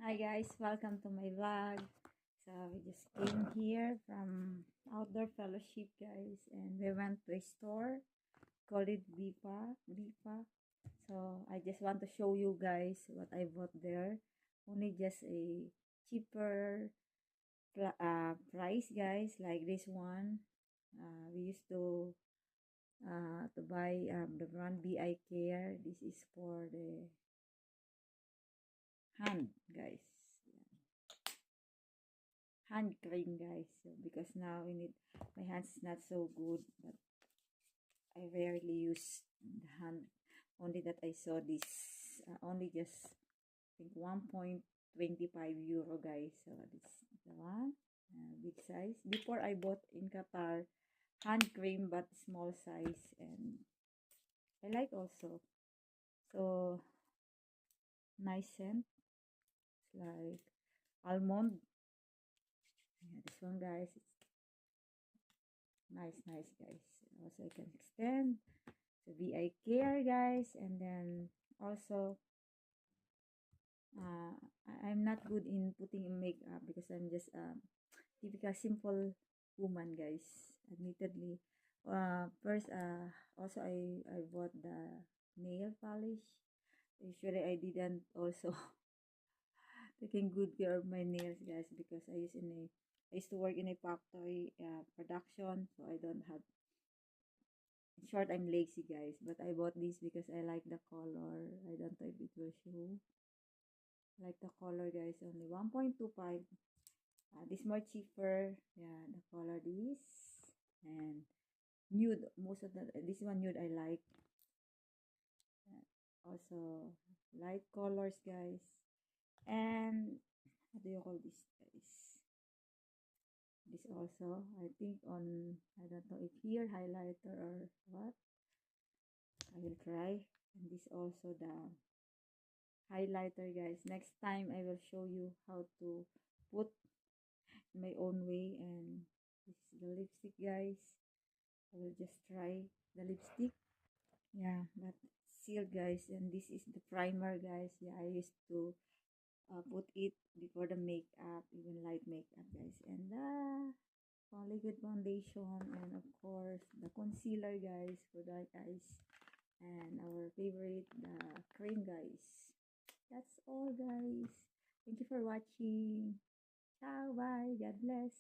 Hi guys, welcome to my vlog. So we just came here from Outdoor Fellowship guys, and we went to a store called it Vipa. So I just want to show you guys what I bought there. Only just a cheaper price guys, like this one. We used to buy the brand BI Care. This is for the hand guys. Hand cream guys, so because now we need, my hands is not so good, but I rarely use the hand. Only that I saw this, only just I think 1.25 euro guys. So this is the one, big size. Before I bought in Qatar hand cream, but small size, and I like also. So nice scent. It's like almond. Yeah, this one guys, it's nice guys. Also I can extend the VI Care guys, and then also I'm not good in putting in makeup because I'm just typical simple woman guys, admittedly. First, also I bought the nail polish. Usually I didn't also taking good care of my nails guys, because I used to work in a factory production, so I don't have. In short, I'm lazy guys, but I bought this because I like the color. I don't know if it will show. I like the color guys, only 1.25. This more cheaper. Yeah, the color this. And nude. Most of the, this one nude I like. Also, light colors guys. And, what do you call this guys? This also, I think on, I don't know if here highlighter or what. I will try. And this also the highlighter guys. Next time I will show you how to put my own way. And this is the lipstick guys. I will just try the lipstick. Yeah, but sealed guys. And this is the primer guys. Yeah, I used to put it before the makeup, even light makeup guys. And the liquid foundation, and of course the concealer guys for dark eyes, and our favorite, the cream guys. That's all guys. Thank you for watching. Ciao, bye, God bless.